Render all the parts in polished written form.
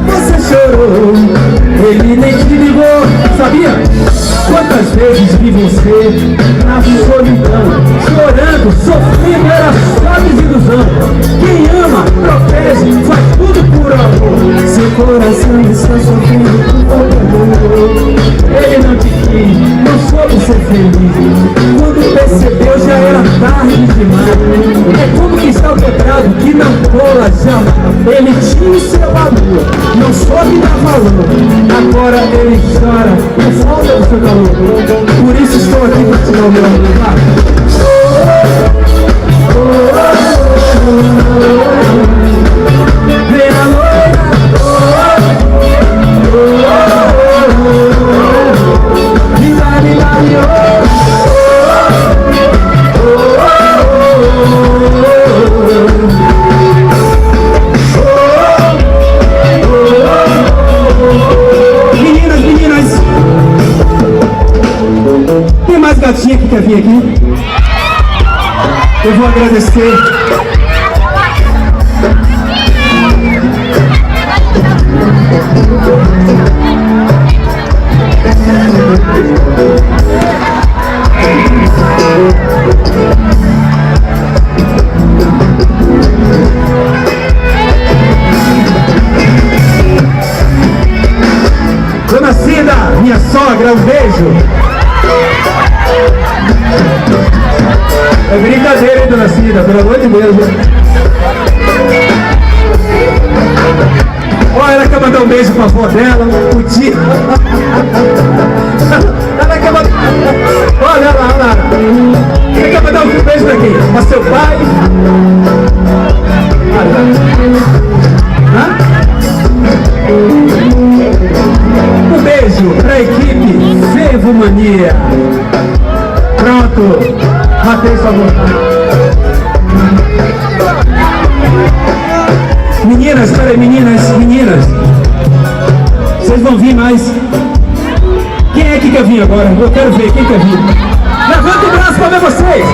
você chorou, ele nem te ligou. Sabia? Quantas vezes vi você na solidão, chorando, sofrendo, era só desilusão. Quem ama, protege, faz tudo por amor. Seu coração está sofrendo por falta de amor. Ele não te quis, não soube ser feliz. Quando percebeu já era tarde demais. É como que está o quebrado que não cola jamais. Ele tinha o seu amor, não soube dar valor. Agora ele chora por falta do seu calor. Por isso estou aqui para te dar o meu amor. Vem a loira, meninas, tem mais gatinha que quer vir aqui? Eu vou agradecer. Dona Cida, minha sogra, um beijo. É brincadeira, hein, Dona Cida, pelo amor de Deus. Ó, ela quer mandar um beijo pra avó dela, o tio. Ela quer mandar... Olha lá, olha lá. Ela quer mandar um beijo pra quem? Pra seu pai? Um beijo pra equipe Fervo Mania. Pronto, matei sua vontade. Meninas, peraí, meninas. Vocês vão vir mais. Quem é que quer vir agora? Eu quero ver, quem quer vir? Levanta o braço pra ver vocês.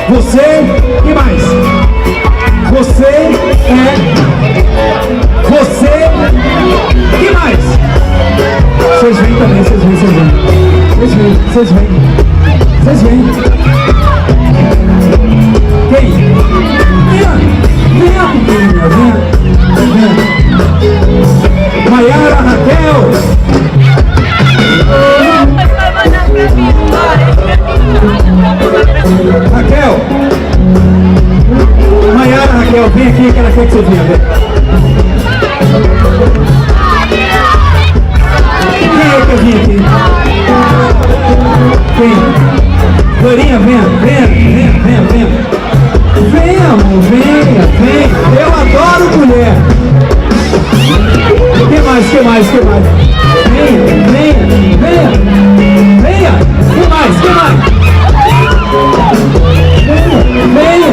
Você, e mais? Você, que mais? Vocês vêm também, vocês vêm. Quem? Venha. Maiara, Raquel. Maiara, Raquel, vem aqui que ela quer que você venha, vem. Quem é que eu vim aqui? Quem? Glorinha, venha. Venha, amor, venha. Eu adoro mulher. Que mais? Venha. Que mais? Venha.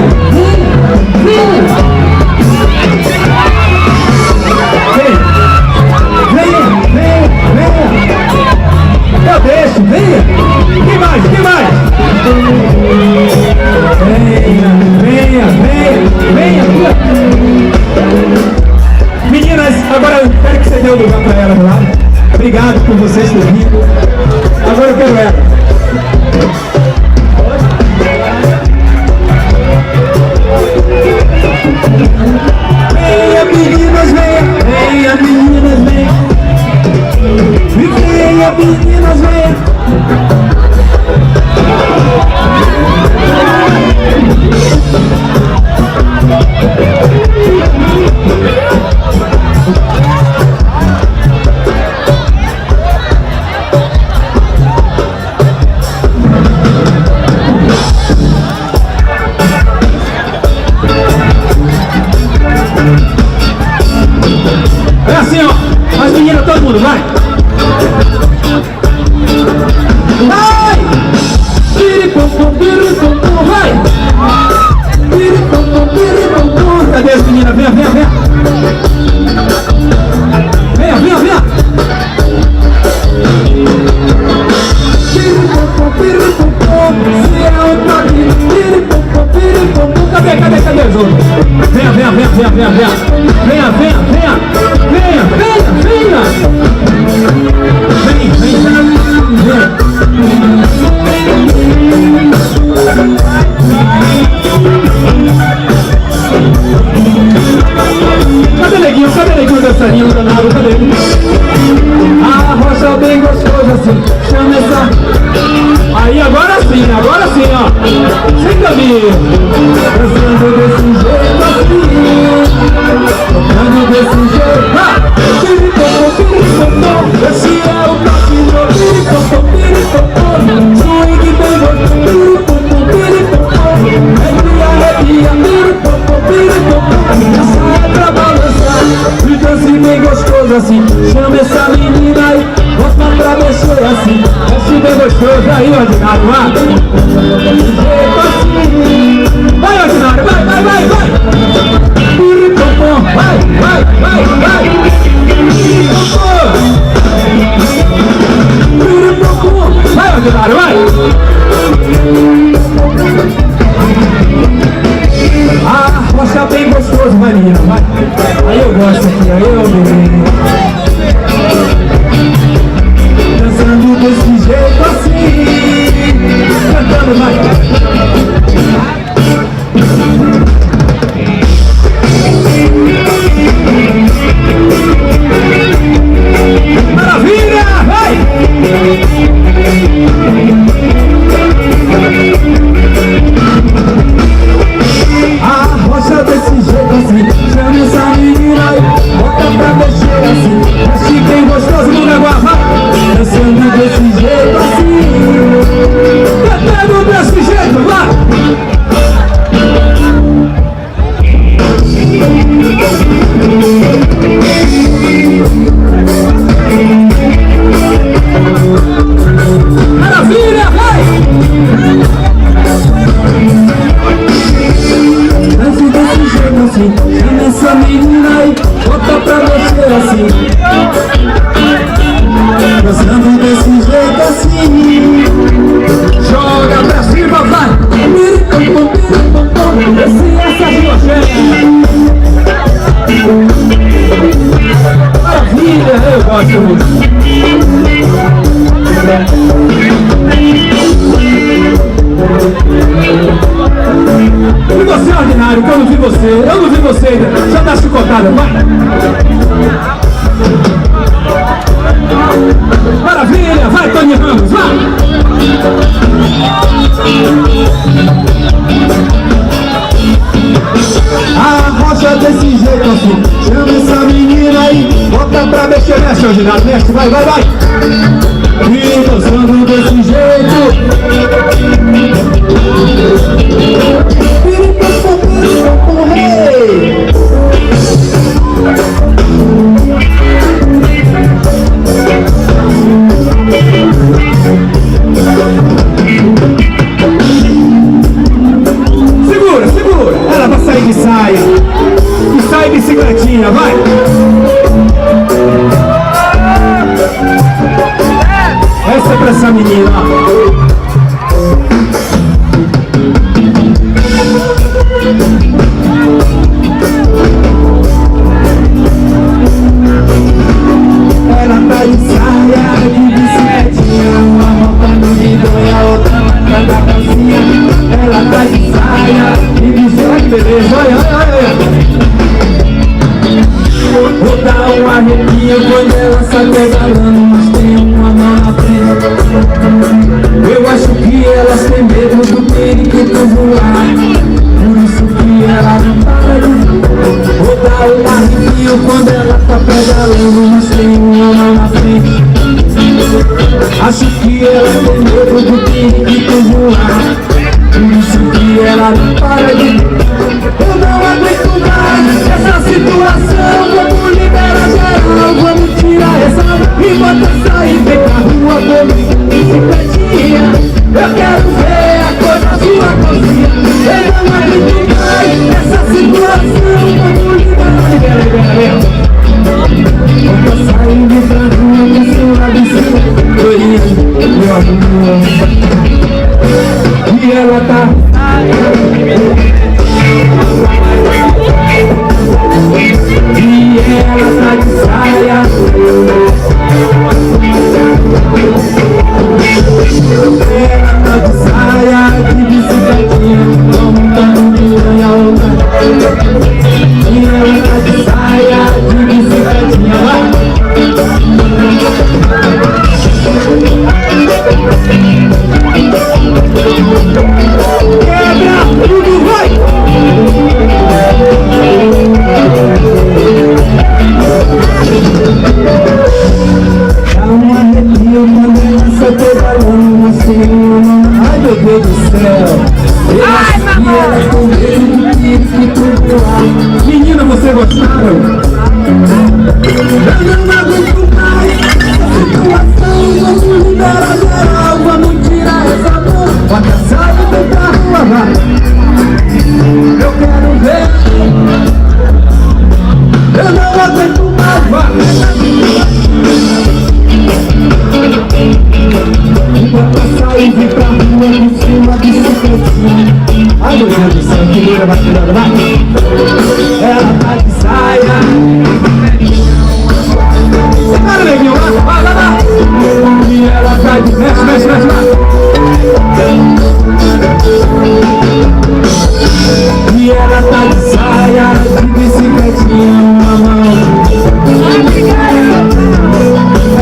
Dançando desse jeito assim, tocando desse jeito. Piripopô, esse é o toque do piripopô. Swing bem gostoso, piripopô. Arrepia, piripopô. Essa é pra balançar, e dance bem gostoso assim. Chama essa menina aí, bota pra mexer assim. Desce bem gostoso aí, ordinário, vai. Desse jeito assim. Vai, ordinário, vai. Piripopô, vai. Piripopô, vai, ordinário, vai. Ah, rocha bem gostoso, vai menina, vai. Aí eu gosto aqui, aí eu menino. Dançando desse jeito assim, cantando, vai. Maravilha, vai! A rocha desse jeito assim, chama essa menina aí, bota pra mexer assim, mexe bem gostoso no negócio, vai! Dançando desse jeito assim, cantando desse jeito, vai! Maravilha, vai! Dance desse jeito assim, chama essa menina aí, bota pra mexer assim. Dançando desse jeito assim, joga pra cima, vai! Esse é Serginho Oxente. Maravilha, eu gosto muito. E você, ordinário, que eu não vi você ainda. Já tá chicotada, vai! Maravilha, vai, Tony Ramos, vai! A rocha desse jeito assim, chama essa menina aí, bota pra mexer, mexe, ordinário, mexe, vai! E dançando desse jeito, segura, ela vai sair de saia, e sai bicicletinha, vai! Essa é pra essa menina, ó. Ela tá de saia, de bicicletinha, uma mão tá no guidão e a outra na da calcinha. Ela tá de saia, de bicicletinha, beleza, olha. Vou dar um arrepio quando ela sai pedalando, mas tem uma mão na frente. Eu acho que elas têm medo do periquito voar, por isso que ela não para de. Vou dar um arrepio quando ela tá pedalando, mas tem uma mão na frente. Acho que ela tem medo do periquito voar, por isso que ela não para de. Eu não aguento mais essa situação, vamos liberar geral, vamos tirar essa e bota sair, vem pra rua comigo, bicicletinha. Eu quero ver a cor da sua calcinha. Eu não aguento mais essa situação, vamos liberar. Bota sair, vem pra rua com sua bicicletinha, meu amor. E ela tá elas com medo de que tudo lá. Menina, você gostaram? Eu não aguento mais essa situação. Vamos liberar geral, vamos tirar essa dor. Bota a saia do carro, lavar. Eu quero ver. Eu não aguento mais, vai. Bota a saia e vem pra rua em cima de bicicletinha. Ai, meu Deus do céu, que loira bacana, vai. Ela tá de saia. Cara, neguinho, vai. E ela tá de... Mexe, vai. E ela tá de saia, de bicicletinha na mão.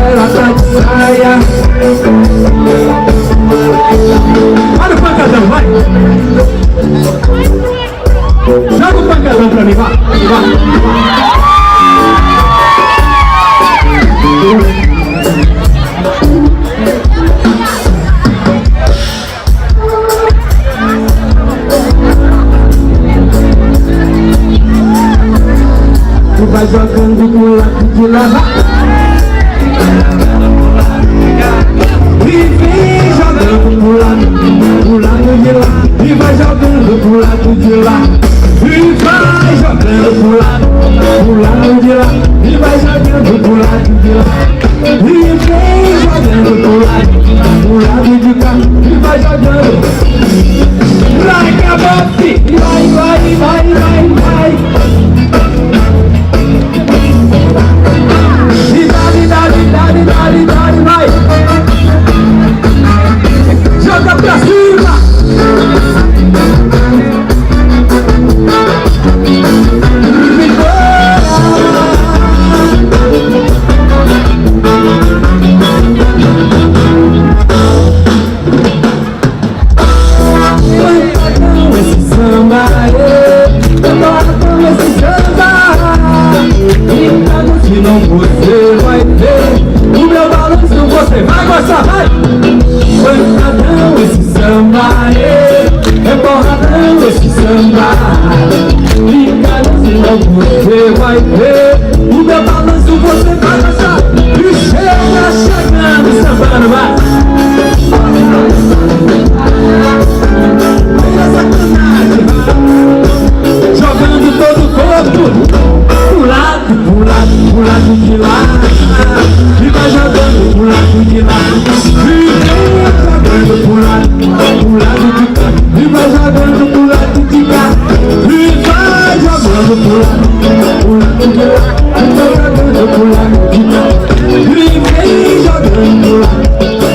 Ela tá de saia. Olha o pancadão, vai. Joga o pancadão pra mim, vai. E vai jogando pro lado de lá. E vem jogando pro lado de lá. E vai jogando pro lado de lá. E vai jogando pro lado de lá. E vai jogando pro lado de lá. E vem jogando pro lado de cá. E vai jogando. Like a bofe. E vai. E dá-lhe, vai. Joga pra cima. Esse samba, esse samba. Se não você vai ver o meu balanço, você vai gostar, vai. Pancadão esse samba, é porradão esse samba. Brincadão, se não você vai ver o meu balanço, você vai gostar. E chega chegando, sambando, vai. Olha a sacanagem, jogando todo o corpo pro lado de lá. E vai jogando pro lado de lá. E vem jogando pro lado de cá. E vai jogando pro lado de cá. E vai jogando pro lado de lá. E vai jogando pro lado de cá. E vem jogando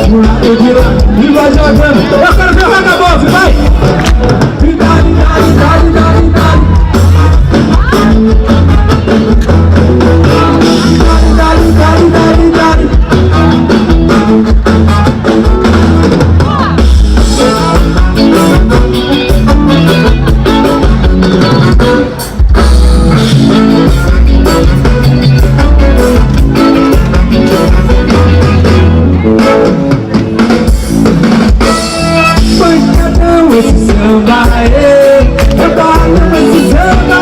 pro lado de lá. E vai jogando. Eu quero ver o vagabundo, vai! E dá-lhe. Pancadão esse samba, esse samba.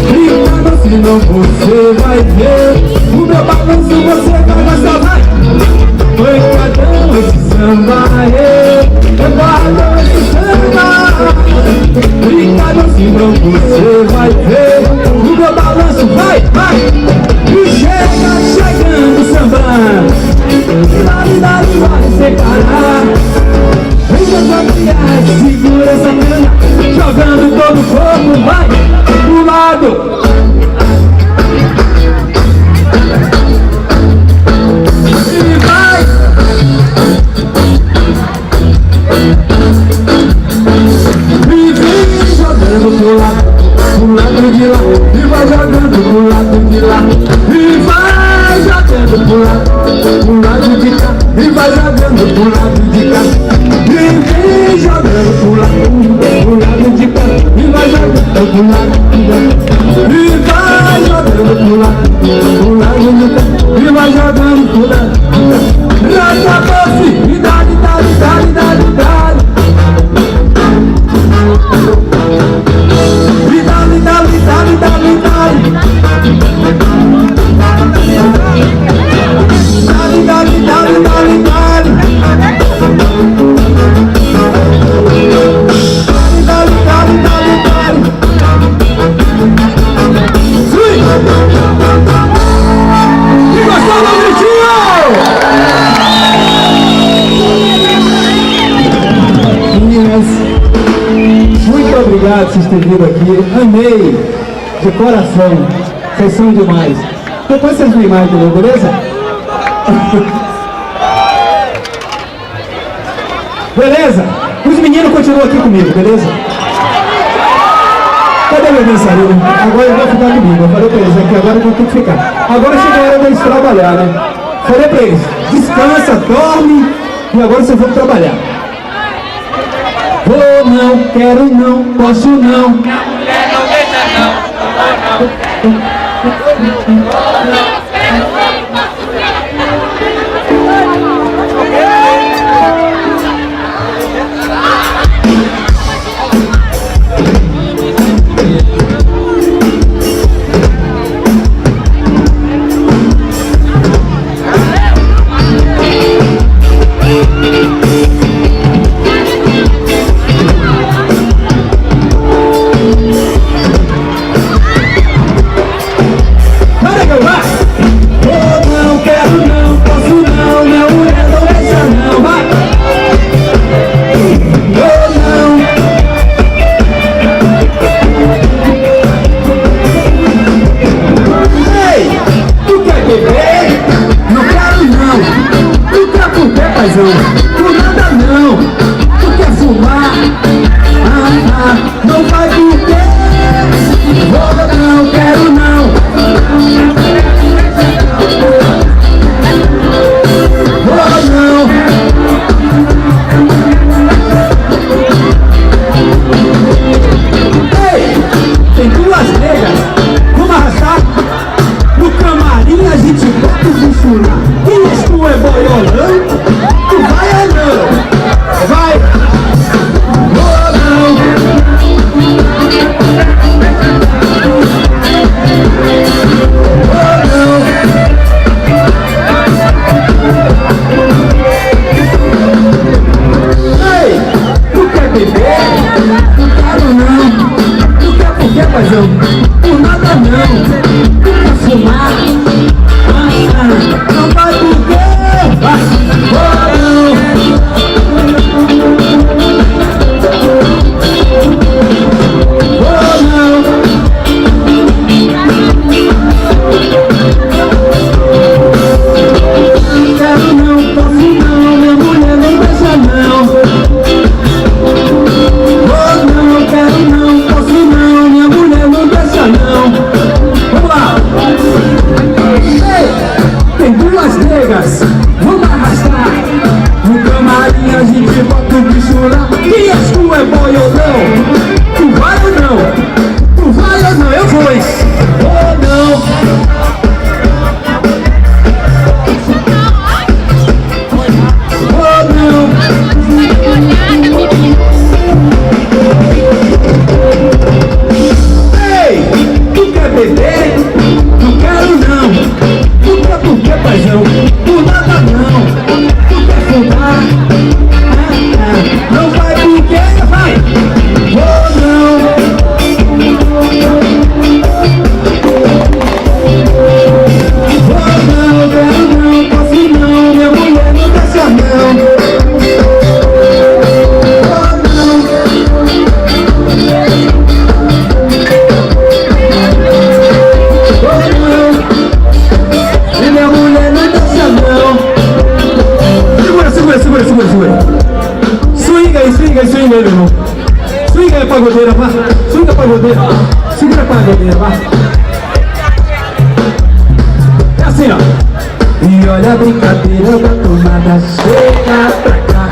Brincando, se não você vai ver o meu balanço, você vai gostar, vai. Pancadão esse samba, esse samba. Brincando, se não você vai ver o meu balanço, vai. E chega chegando sambando. Vai sem parar. Vem desafiar, segura essa cana, jogando todo o corpo, vai pro lado. E vai. E vem jogando pro lado de lá. E vai jogando pro lado de lá. E vai jogando pro lado de cá. E vai jogando pro lado de cá. E vem jogando pro lado de cá. E vai jogando pro lado de cá. E vai jogando pro lado de cá. E vai jogando pro lado de cá. Raça doce, e dá-lhe. obrigado por vocês terem vindo aqui. Amei, de coração. Vocês são demais. Depois vocês vêm mais, entendeu? Beleza? Beleza? Os meninos continuam aqui comigo, beleza? Cadê meu dançarino? Agora ele vai ficar comigo. Eu falei pra eles aqui, agora eu vou ter que ficar. Agora chegou a hora deles trabalhar, né? Falei pra eles, descansa, dorme e agora vocês vão trabalhar. Vou não, quero não, posso não. Minha mulher não deixa não, vou não, quero não, por nada não, tu quer fumar, não vai por quê? Vou não, quero não, vou não. Ei, tem duas negras, vamos arrastar, no camarim a gente bota o bicho lá, e isso é boiolão? Vai ou não? Vai! Ou não? Ou não? Ei! Tu quer beber? Não quero não! Tu quer por quê, paizão? Por nada não! Tu quer fumar? Não vai por quê? Vai! Ou não? Quero não, posso não, minha mulher não deixa não. Oh não, quero não, posso não, minha mulher não deixa não. Vamos lá. Ei, tem duas negras, vamos arrastar. No camarim a gente bota o bicho lá. E a sua é boy ou não? Tu vai ou não? Tu vai ou não? Eu vou. Oh não. Beber? Não quero não. Tu quer por quê, paizão? Por nada não. Tu quer fumar? Não vai por quê? Vai! Oh não! Oh não, quero não, posso não. Minha mulher não deixa não. Swinga aí, meu irmão. Swinga aí, pagodeira, vá. Swinga, pagodeira. Segura a pagodeira, vá. É assim, ó. E olha a brincadeira da tomada, chega pra cá.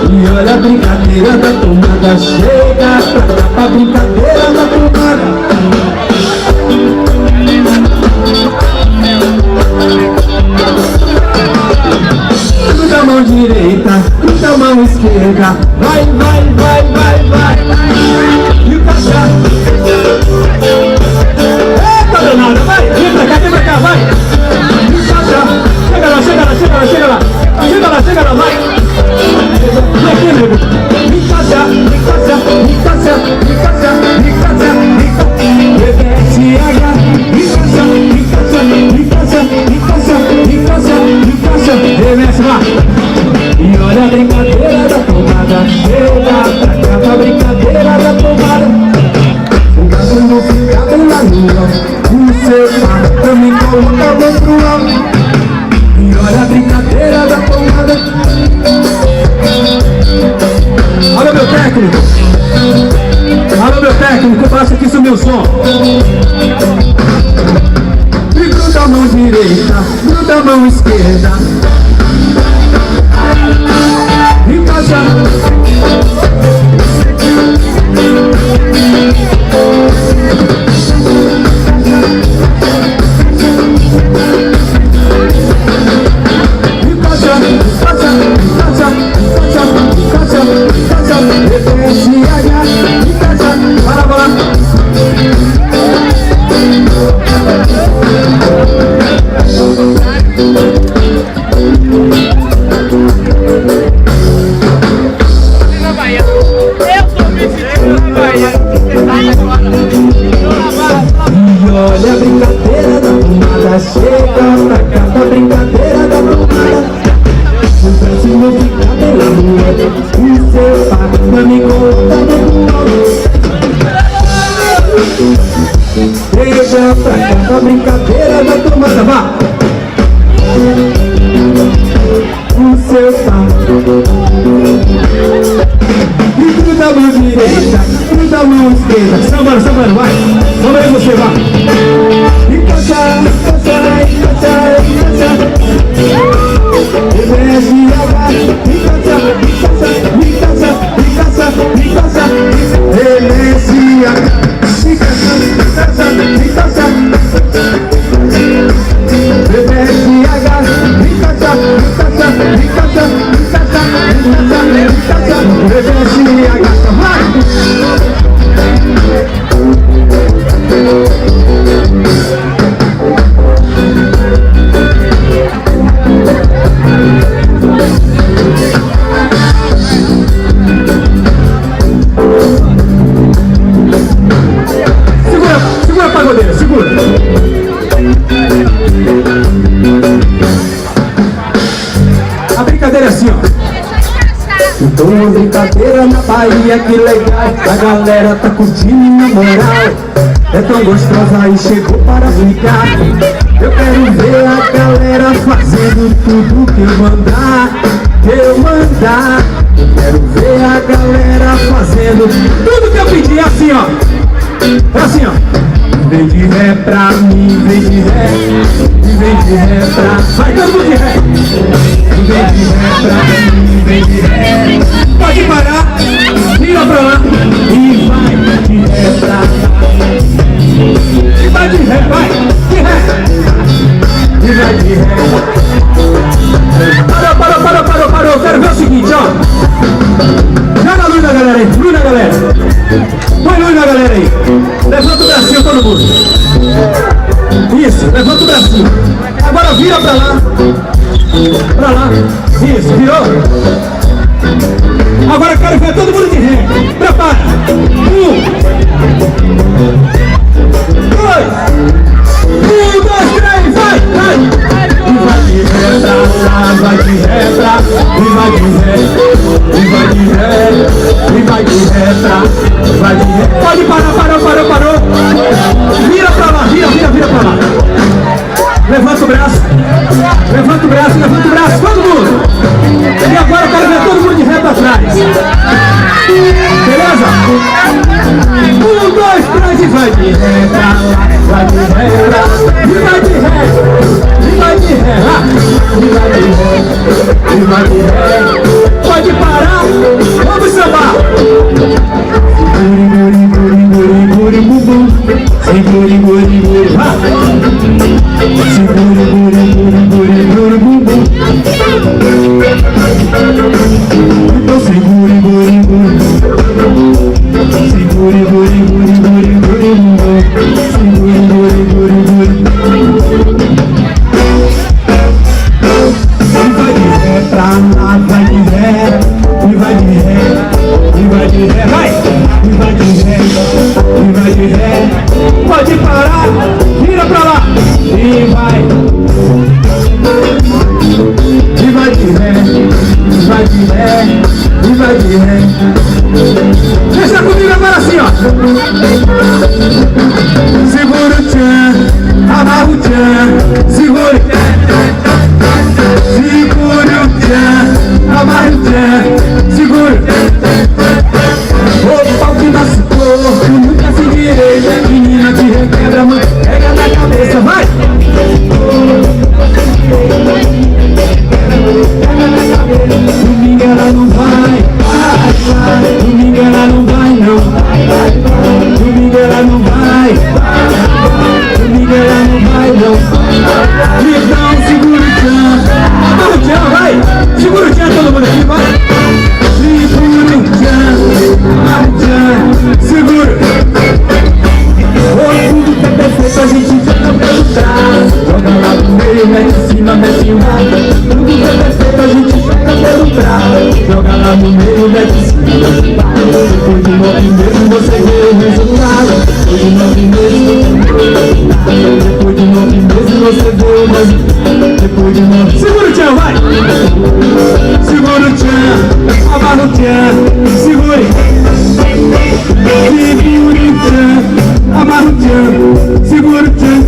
E olha a brincadeira da tomada, chega pra cá. A brincadeira da tomada. Gruda a mão direita, gruda a mão esquerda. Vai, vai, vai, vai, vai. E o cachá. Eita danada, vai. Vem pra cá, vai. E o cachá. Chega lá, chega lá, chega lá, chega lá. Chega lá, chega lá, vai. Vem aqui, nego. Me cachá, me cachá, me cachá, me cachá, me cachá, me cachá. Repete H. Me cachá, me cachá, me cachá, me cachá. Remessa, vai. E olha a brincadeira da tomada. Chega pra cá pra brincadeira da tomada. O gato não fica pela lua. O seu par também coloca a mão pro alto. E olha a brincadeira da tomada. Olha meu técnico. Alô meu técnico, baixa aqui seu meu som. E gruda a mão direita, gruda a mão esquerda. Encaixa. Olha a brincadeira da tomada, chega pra cá pra brincadeira da tomada. O Brasil não fica pela lua, o seu par pra me colocar no alto. Chega pra cá pra brincadeira da tomada, vá. O seu par. E gruda a mão direita, gruda a mão esquerda. Sambando, sambando, vai. Vamos aí você, vai. Encaixa, encaixa, encaixa, encaixa. Desce e abaixa. Encaixa, encaixa, encaixa, encaixa, encaixa. Desce e abaixa. Encaixa, encaixa, encaixa. Desce e agacha. Encaixa, encaixa, encaixa, encaixa, encaixa. Desce e agacha, vai. Segura a pagodeira, segura. A brincadeira é assim, ó. Então uma brincadeira na Bahia, que legal. A galera tá curtindo na moral. É tão gostosa e chegou para ficar. Eu quero ver a galera fazendo tudo que eu mandar. Eu mandar. Eu quero ver a galera fazendo tudo que eu pedi, assim, ó. É assim, ó. Vem de ré pra mim, vem de ré. E vem de ré pra... Vai todo mundo de ré. Vem de ré pra mim, vem de ré. Pode parar, vira pra lá. E vai de ré pra lá. E vai de ré, vai, de ré. E vai de ré. Parou. Quero ver o seguinte, ó. Joga a luz na galera aí, luz na galera. Põe luz na galera aí. Levanta o bracinho todo mundo. Isso, levanta o bracinho. Agora vira pra lá. Pra lá. Isso, virou. Agora eu quero ver todo mundo de ré. Prepara. 1, 2, 3, vai. E vai de ré pra lá, vai de ré pra. E vai de ré. E vai de ré. E vai de ré pra. Vai de ré. Pode parar. Vira pra lá, vira pra lá. Levanta o braço, todo mundo. E agora eu quero ver todo mundo de ré pra trás. Beleza? 1, 2, 3 e vai de ré pra lá. Vai de ré pra lá. E vai de ré. E vai de ré lá. E vai de ré. E vai de ré. Pode parar. Vamos sambar. Segure, vá. Segure, bumbum. Então segure, bumbum. Segure, bumbum. Segure, E vai de ré pra lá. cima, mete embaixo. Tudo que é perfeito a gente pega pelo prato. Joga lá no meio, mete em cima, mete embaixo. Depois de 9 meses você vê o resultado. Depois de 9 meses você vê o resultado. Depois de 9. Segura o tchan, vai! Segura o tchan, amarra o tchan, segure. Segura o tchan, amarra o tchan, segura o tchan.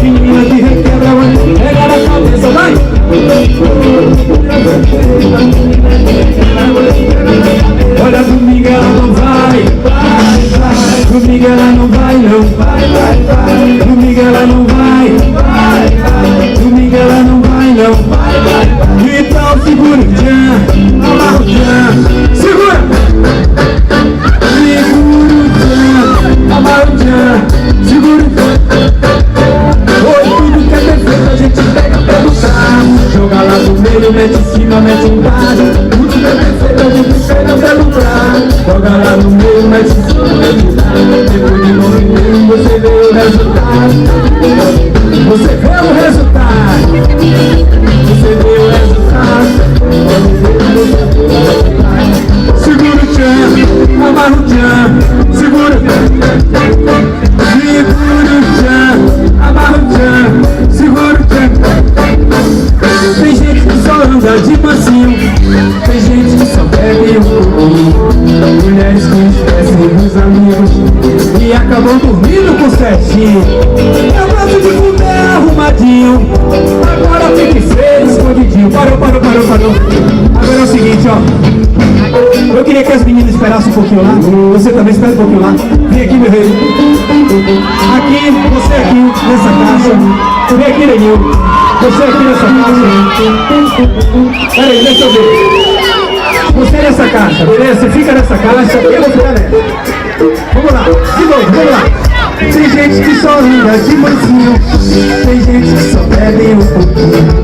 Menina que requebra, pega na cabeça, vai! Olha, domingo ela não vai, domingo ela não vai, não. Domingo ela não vai, domingo ela não vai, não. Então segura o tchan, amarra o tchan, segura! Segura o tchan, amarra o tchan, segura o tchan. Oi, tudo que é perfeito a gente pega pelo trago. Joga lá no meio, mete em cima, mete embaixo. Tudo que é perfeito a gente pega pelo trago. Joga lá no meio, mete em cima, mete embaixo. Depois de 9 meses você vê o resultado. Você vê o resultado. Você vê o resultado. Segura o tchan, amarra o tchan, segura. Segura o tchan, amarra o tchan, segura o tchan. Tem gente que só anda de mansinho, tem gente que só bebe um pouquinho. Mulheres que esquecem dos amigos e acabam dormindo com certinho. Eu gosto de comer arrumadinho, agora tem que ser escondidinho. Parou. Agora é o seguinte, ó. Eu queria que as meninas esperassem um pouquinho lá. Você também espera um pouquinho lá. Vem aqui, meu rei. Aqui, você aqui, nessa caixa. Vem aqui, Lenil. Você aqui nessa caixa. Peraí, deixa eu ver. Você nessa caixa, beleza? Você fica nessa caixa e eu vou ficar nessa. Vamos lá, de novo, vamos lá. Tem gente que só anda de mansinho, tem gente que só bebe um pouquinho.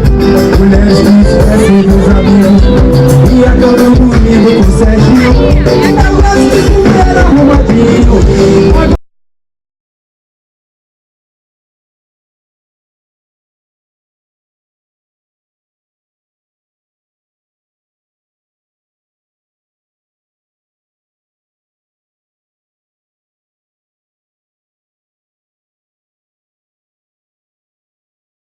Mulheres que esquecem dos amigos e acabam